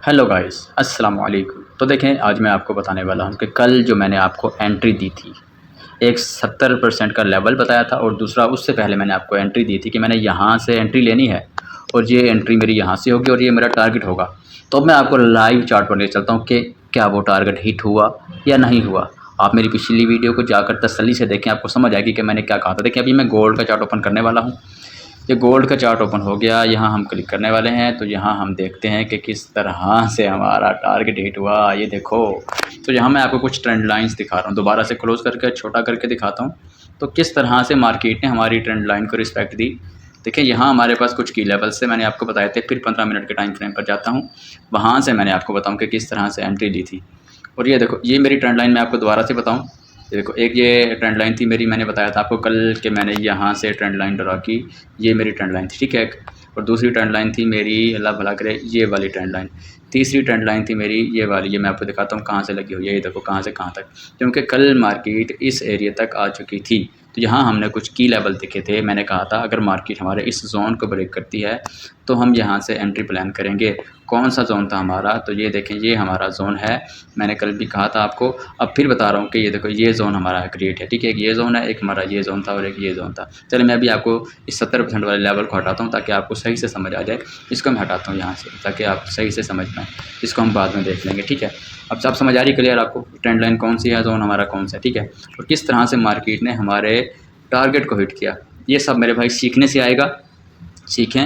Hello guys, अस्सलाम वालेकुम। तो देखें, आज मैं आपको बताने वाला हूं कि कल जो मैंने आपको एंट्री दी थी, एक 70% का लेवल बताया था और दूसरा उससे पहले मैंने आपको एंट्री दी थी कि मैंने यहां से एंट्री लेनी है और ये एंट्री मेरी यहां से होगी और ये मेरा टारगेट होगा। तो अब मैं आपको लाइव चार्ट पर ले चलता हूं कि क्या वो टारगेट हिट हुआ या नहीं हुआ। आप मेरी पिछली वीडियो को जाकर तसल्ली से देखें, आपको समझ आएगी कि मैंने क्या कहा था। देखिए, अभी मैं गोल्ड का चार्ट ओपन करने वाला हूँ। ये गोल्ड का चार्ट ओपन हो गया, यहाँ हम क्लिक करने वाले हैं। तो यहाँ हम देखते हैं कि किस तरह से हमारा टारगेट हिट हुआ। ये देखो, तो यहाँ मैं आपको कुछ ट्रेंड लाइंस दिखा रहा हूँ। दोबारा से क्लोज करके छोटा करके दिखाता हूँ तो किस तरह से मार्केट ने हमारी ट्रेंड लाइन को रिस्पेक्ट दी। देखिए, यहाँ हमारे पास कुछ की लेवल्स से मैंने आपको बताए थे। फिर 15 मिनट के टाइम फ्रेम पर जाता हूँ, वहाँ से मैंने आपको बताऊँ कि किस तरह से एंट्री ली थी। और ये देखो, ये मेरी ट्रेंड लाइन मैं आपको दोबारा से बताऊँ। ये देखो, एक ये ट्रेंड लाइन थी मेरी, मैंने बताया था आपको कल कि मैंने यहाँ से ट्रेंड लाइन ड्रा की। ये मेरी ट्रेंड लाइन थी, ठीक है। और दूसरी ट्रेंड लाइन थी मेरी, अल्लाह भला करे, ये वाली ट्रेंड लाइन। तीसरी ट्रेंड लाइन थी मेरी ये वाली। ये मैं आपको दिखाता हूँ कहाँ से लगी हुई है। ये देखो कहाँ से कहाँ तक, क्योंकि कल मार्केट इस एरिया तक आ चुकी थी। तो यहाँ हमने कुछ की लेवल दिखे थे। मैंने कहा था अगर मार्केट हमारे इस जोन को ब्रेक करती है तो हम यहाँ से एंट्री प्लान करेंगे। कौन सा जोन था हमारा? तो ये देखें, ये हमारा जोन है। मैंने कल भी कहा था आपको, अब फिर बता रहा हूँ कि ये देखो, ये जोन हमारा क्रिएट है, ठीक है। एक ये जोन है, एक हमारा ये जोन था और एक ये जोन था। चलिए, मैं अभी आपको इस 70% वाले लेवल को हटाता हूँ ताकि आपको सही से समझ आ जाए। इसको मैं हटाता हूँ यहाँ से ताकि आप सही से समझ पाएँ। इसको हम बाद में देख लेंगे, ठीक है। अब सब समझ आ रही क्लियर आपको, ट्रेंड लाइन कौन सी है, जोन हमारा कौन सा है, ठीक है। और किस तरह से मार्केट ने हमारे टारगेट को हिट किया। ये सब मेरे भाई सीखने से आएगा। सीखें,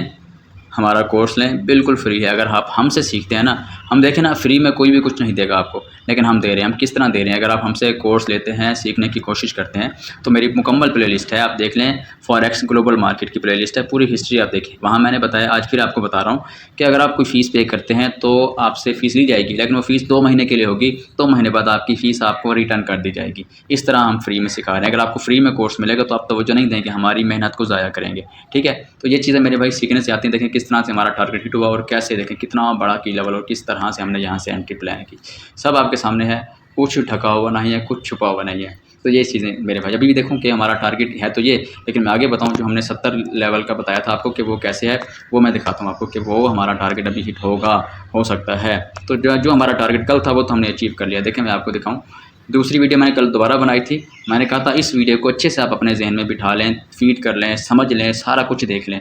हमारा कोर्स लें, बिल्कुल फ्री है। अगर आप हमसे सीखते हैं ना, हम देखें ना, फ्री में कोई भी कुछ नहीं देगा आपको, लेकिन हम दे रहे हैं। हम किस तरह दे रहे हैं? अगर आप हमसे कोर्स लेते हैं, सीखने की कोशिश करते हैं, तो मेरी मुकम्मल प्लेलिस्ट है, आप देख लें। फॉरेक्स ग्लोबल मार्केट की प्लेलिस्ट है, पूरी हिस्ट्री आप देखें। वहाँ मैंने बताया, आज फिर आपको बता रहा हूँ कि अगर आप कोई फ़ीस पे करते हैं तो आपसे फ़ीस ली जाएगी, लेकिन वो फ़ीस 2 महीने के लिए होगी। 2 महीने बाद आपकी फ़ीस आपको रिटर्न कर दी जाएगी। इस तरह हम फ्री में सिखा रहे हैं। अगर आपको फ्री में कोर्स मिलेगा तो आप तवज्जो नहीं देंगे, हमारी मेहनत को ज़ाया करेंगे, ठीक है। तो ये चीज़ें मेरे भाई सीखने से आती हैं। देखें किस तरह से हमारा टारगेट हिट हुआ और कैसे, देखें कितना बड़ा की लेवल और किस तरह से हमने यहाँ से एंट्री प्लान की। सब आपके सामने है, कुछ ढका हुआ नहीं है, कुछ छुपा हुआ नहीं है। तो ये चीज़ें मेरे भाई, अभी भी देखूँ कि हमारा टारगेट है तो ये, लेकिन मैं आगे बताऊँ जो हमने 70 लेवल का बताया था आपको कि वो कैसे है, वो मैं दिखाता हूँ आपको कि वो हमारा टारगेट अभी हिट होगा, हो सकता है। तो जो हमारा टारगेट कल था वो तो हमने अचीव कर लिया। देखें, मैं आपको दिखाऊँ, दूसरी वीडियो मैंने कल दोबारा बनाई थी। मैंने कहा था इस वीडियो को अच्छे से आप अपने जहन में बिठा लें, फीड कर लें, समझ लें, सारा कुछ देख लें।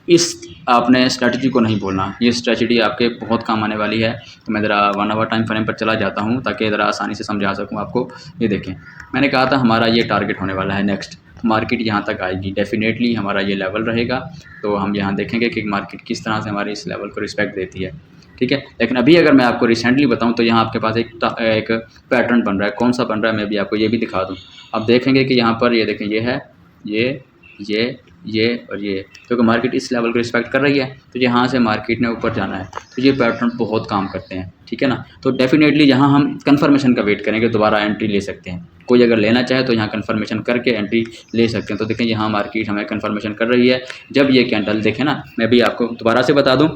इस आपने स्ट्रैटेजी को नहीं भूलना, ये स्ट्रैटेजी आपके बहुत काम आने वाली है। तो मैं ज़रा 1 आवर टाइम फ्रेम पर चला जाता हूँ ताकि ज़रा आसानी से समझा सकूँ आपको। ये देखें, मैंने कहा था हमारा ये टारगेट होने वाला है नेक्स्ट। मार्केट यहाँ तक आएगी, डेफिनेटली हमारा ये लेवल रहेगा। तो हम यहाँ देखेंगे कि मार्केट किस तरह से हमारे इस लेवल को रिस्पेक्ट देती है, ठीक है। लेकिन अभी अगर मैं आपको रिसेंटली बताऊँ तो यहाँ आपके पास एक पैटर्न बन रहा है। कौन सा बन रहा है मैं भी आपको ये भी दिखा दूँ। आप देखेंगे कि यहाँ पर ये देखें, ये है, ये और ये, क्योंकि मार्केट इस लेवल को रिस्पेक्ट कर रही है तो यहाँ से मार्केट ने ऊपर जाना है। तो ये पैटर्न बहुत काम करते हैं, ठीक है ना। तो डेफिनेटली यहाँ हम कंफर्मेशन का वेट करेंगे, दोबारा एंट्री ले सकते हैं। कोई अगर लेना चाहे तो यहाँ कंफर्मेशन करके एंट्री ले सकते हैं। तो देखें, यहाँ मार्केट हमें कंफर्मेशन कर रही है। जब ये कैंडल देखें ना, मैं भी आपको दोबारा से बता दूँ,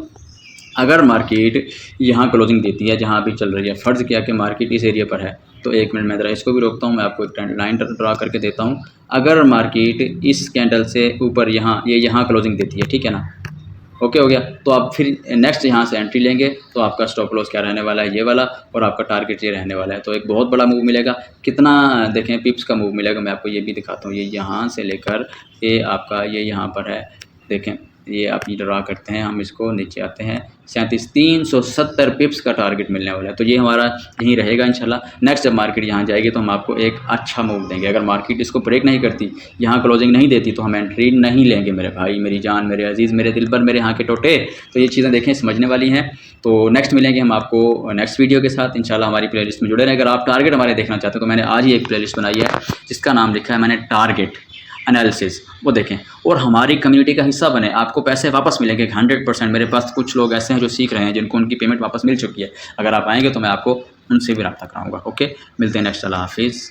अगर मार्केट यहाँ क्लोजिंग देती है जहाँ अभी चल रही है, फ़र्ज़ किया कि मार्केट इस एरिया पर है, तो 1 मिनट में ज़रा इसको भी रोकता हूँ, मैं आपको एक ट्रेंड लाइन ड्रा करके देता हूँ। अगर मार्केट इस कैंडल से ऊपर यहाँ क्लोजिंग देती है, ठीक है ना, ओके हो गया, तो आप फिर नेक्स्ट यहाँ से एंट्री लेंगे तो आपका स्टॉप लॉस क्या रहने वाला है, ये वाला, और आपका टारगेट ये रहने वाला है। तो एक बहुत बड़ा मूव मिलेगा। कितना देखें, पिप्स का मूव मिलेगा, मैं आपको ये भी दिखाता हूँ। ये यहाँ से लेकर ये आपका ये यहाँ पर है, देखें, ये आप ये ड्रा करते हैं, हम इसको नीचे आते हैं, 370 पिप्स का टारगेट मिलने वाला है। तो ये हमारा यहीं रहेगा इंशाल्लाह। नेक्स्ट जब मार्केट यहाँ जाएगी तो हम आपको एक अच्छा मूव देंगे। अगर मार्केट इसको ब्रेक नहीं करती, यहाँ क्लोजिंग नहीं देती, तो हम एंट्री नहीं लेंगे मेरे भाई, मेरी जान, मेरे अजीज़, मेरे दिल पर, मेरे यहाँ के टोटे। तो ये चीज़ें देखें, समझने वाली हैं। तो नेक्स्ट मिलेंगे हम आपको नेक्स्ट वीडियो के साथ इंशाल्लाह। हमारी प्लेलिस्ट में जुड़े रहें। अगर आप टारगेट हमारे देखना चाहते हो तो मैंने आज ही एक प्लेलिस्ट बनाई है जिसका नाम लिखा है मैंने टारगेट एनालिसिस, वो देखें और हमारी कम्युनिटी का हिस्सा बने। आपको पैसे वापस मिलेंगे 100%। मेरे पास कुछ लोग ऐसे हैं जो सीख रहे हैं, जिनको उनकी पेमेंट वापस मिल चुकी है। अगर आप आएंगे तो मैं आपको उनसे भी रब्ता कराऊंगा। ओके, मिलते हैं नेक्स्ट। अल्लाह हाफिज़।